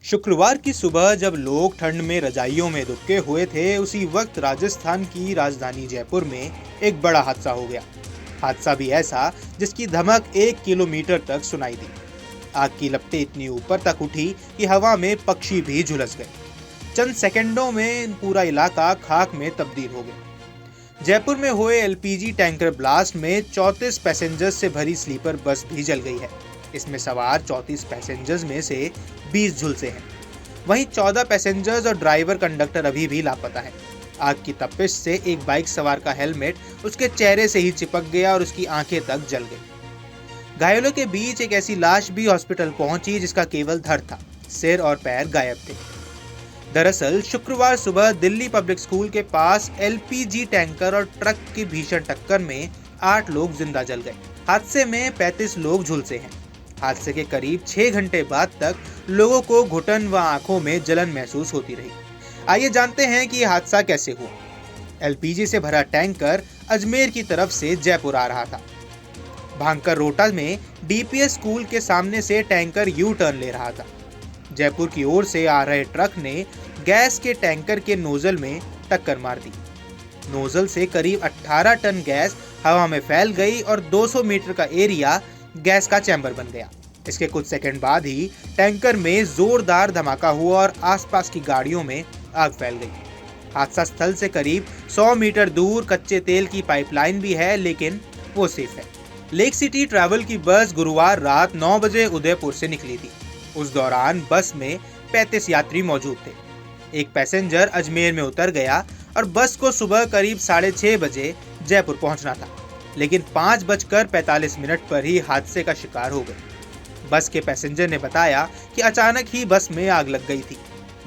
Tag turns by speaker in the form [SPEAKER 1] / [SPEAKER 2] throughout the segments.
[SPEAKER 1] शुक्रवार की सुबह जब लोग ठंड में रजाइयों में दुबके हुए थे, उसी वक्त राजस्थान की राजधानी जयपुर में एक बड़ा हादसा हो गया। हादसा भी ऐसा जिसकी धमक 1 किलोमीटर तक सुनाई दी। आग की लपटें इतनी ऊपर तक उठी कि हवा में पक्षी भी झुलस गए। चंद सेकंडों में पूरा इलाका खाक में तब्दील हो गया। जयपुर में हुए एलपीजी टैंकर ब्लास्ट में 34 पैसेंजर्स से भरी स्लीपर बस भी जल गई है। इसमें सवार 34 पैसेंजर्स में से 20 झुलसे हैं। वहीं 14 पैसेंजर्स और ड्राइवर कंडक्टर अभी भी लापता है। आग की तपिश से एक बाइक सवार का हेलमेट उसके चेहरे से ही चिपक गया और उसकी आंखें तक जल गई। घायलों के बीच एक ऐसी लाश भी हॉस्पिटल पहुंची जिसका केवल धड़ था, सिर और पैर गायब थे। दरअसल शुक्रवार सुबह दिल्ली पब्लिक स्कूल के पास एलपीजी टैंकर और ट्रक की भीषण टक्कर में 8 लोग जिंदा जल गए। हादसे में 35 लोग झुलसे हैं। हादसे के करीब 6 घंटे बाद तक लोगों को घुटन व आंखों में जलन महसूस होती रही। आइए जानते हैं कि यह हादसा कैसे हुआ। एलपीजी से भरा टैंकर अजमेर की तरफ से जयपुर आ रहा था। भांकर रोटा में डीपीएस स्कूल के सामने से टैंकर यू टर्न ले रहा था। जयपुर की ओर से आ रहे ट्रक ने गैस के टैंकर के नोजल में टक्कर मार दी। नोजल से करीब 18 टन गैस हवा में फैल गई और 200 मीटर का एरिया गैस का चैम्बर बन गया। इसके कुछ सेकंड बाद ही टैंकर में जोरदार धमाका हुआ और आसपास की गाड़ियों में आग फैल गई। हादसा स्थल से करीब 100 मीटर दूर कच्चे तेल की पाइपलाइन भी है, लेकिन वो सेफ है। लेक सिटी ट्रैवल की बस गुरुवार रात 9 बजे उदयपुर से निकली थी। उस दौरान बस में 35 यात्री मौजूद थे। एक पैसेंजर अजमेर में उतर गया और बस को सुबह करीब 6:30 बजे जयपुर पहुंचना था, लेकिन 5:45 पर ही हादसे का शिकार हो गए। बस के पैसेंजर ने बताया कि अचानक ही बस में आग लग गई थी।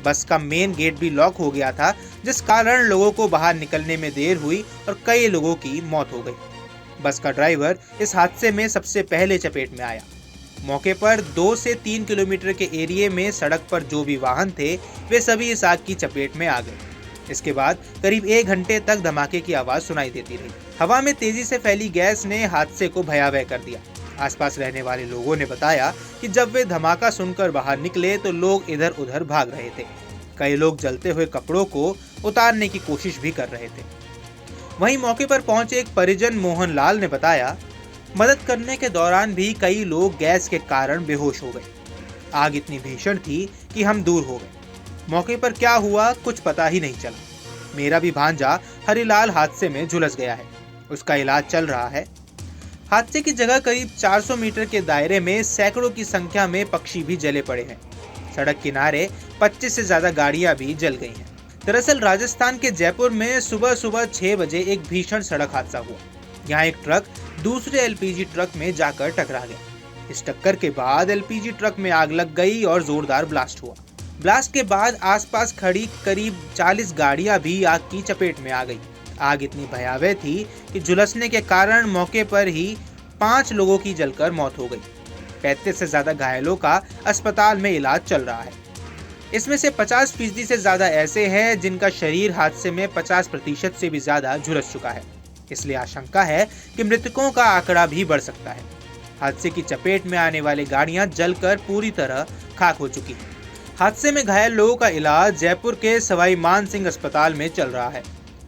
[SPEAKER 1] बस का मेन गेट भी लॉक हो गया था, जिस कारण लोगों को बाहर निकलने में देर हुई और कई लोगों की मौत हो गई। बस का ड्राइवर इस हादसे में सबसे पहले चपेट में आया। मौके पर 2 से 3 किलोमीटर के एरिया में सड़क पर जो भी वाहन थे, वे सभी इस आग की चपेट में आ गए। इसके बाद करीब 1 घंटे तक धमाके की आवाज सुनाई देती रही। हवा में तेजी से फैली गैस ने हादसे को भयावह कर दिया। आसपास रहने वाले लोगों ने बताया कि जब वे धमाका सुनकर बाहर निकले तो लोग इधर उधर भाग रहे थे। कई लोग जलते हुए कपड़ों को उतारने की कोशिश भी कर रहे थे। वहीं मौके पर पहुंचे एक परिजन मोहन लाल ने बताया, मदद करने के दौरान भी कई लोग गैस के कारण बेहोश हो गए। आग इतनी भीषण थी कि हम दूर हो गए। मौके पर क्या हुआ कुछ पता ही नहीं चला। मेरा भी भांजा हरिलाल हादसे में झुलस गया है, उसका इलाज चल रहा है। हादसे की जगह करीब 400 मीटर के दायरे में सैकड़ों की संख्या में पक्षी भी जले पड़े हैं। सड़क किनारे 25 से ज्यादा गाड़ियां भी जल गई हैं। दरअसल राजस्थान के जयपुर में सुबह 6 बजे एक भीषण सड़क हादसा हुआ। यहाँ एक ट्रक दूसरे एलपीजी ट्रक में जाकर टकरा गया। इस टक्कर के बाद एलपीजी ट्रक में आग लग गई और जोरदार ब्लास्ट हुआ। ब्लास्ट के बाद आसपास खड़ी करीब 40 गाड़ियां भी आग की चपेट में आ गई। आग इतनी भयावह थी कि झुलसने के कारण मौके पर ही 5 लोगों की जलकर मौत हो गई। 35 से ज्यादा घायलों का अस्पताल में इलाज चल रहा है। इसमें से 50% से ज्यादा ऐसे हैं जिनका शरीर हादसे में 50% से भी ज्यादा झुलस चुका है। इसलिए आशंका है कि मृतकों का आंकड़ा भी बढ़ सकता है। हादसे की चपेट में आने वाली गाड़ियां जलकर पूरी तरह खाक हो चुकी हैं। हादसे में घायल लोगों का इलाज जयपुर के सवाई मान सिंह अस्पताल में चल रहा है।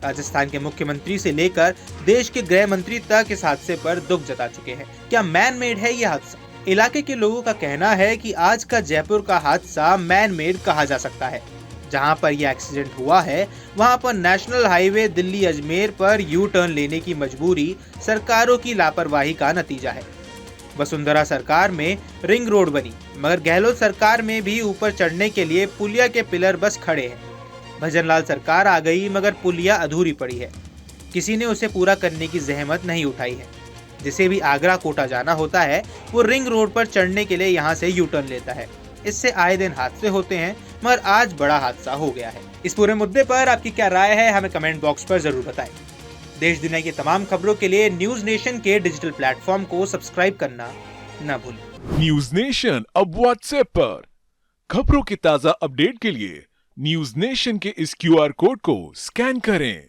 [SPEAKER 1] राजस्थान के मुख्यमंत्री से लेकर देश के गृह मंत्री तक इस हादसे पर दुख जता चुके हैं। क्या मैन मेड है यह हादसा? इलाके के लोगों का कहना है कि आज का जयपुर का हादसा मैन मेड कहा जा सकता है। जहां पर यह एक्सीडेंट हुआ है, वहां पर नेशनल हाईवे दिल्ली अजमेर पर यू टर्न लेने की मजबूरी सरकारों की लापरवाही का नतीजा है। वसुंधरा सरकार में रिंग रोड बनी, मगर गहलोत सरकार में भी ऊपर चढ़ने के लिए पुलिया के पिलर बस खड़े हैं। भजनलाल सरकार आ गई, मगर पुलिया अधूरी पड़ी है। किसी ने उसे पूरा करने की जहमत नहीं उठाई है। जिसे भी आगरा कोटा जाना होता है, वो रिंग रोड पर चढ़ने के लिए यहाँ से यू टर्न लेता है। इससे आए दिन हादसे होते हैं, मगर आज बड़ा हादसा हो गया है। इस पूरे मुद्दे पर आपकी क्या राय है, हमें कमेंट बॉक्स पर जरूर बताएं। देश दुनिया की तमाम खबरों के लिए न्यूज नेशन के डिजिटल प्लेटफॉर्म को सब्सक्राइब करना न भूलें।
[SPEAKER 2] न्यूज नेशन अब व्हाट्सएप पर खबरों की ताजा अपडेट के लिए न्यूज नेशन के इस क्यूआर कोड को स्कैन करें।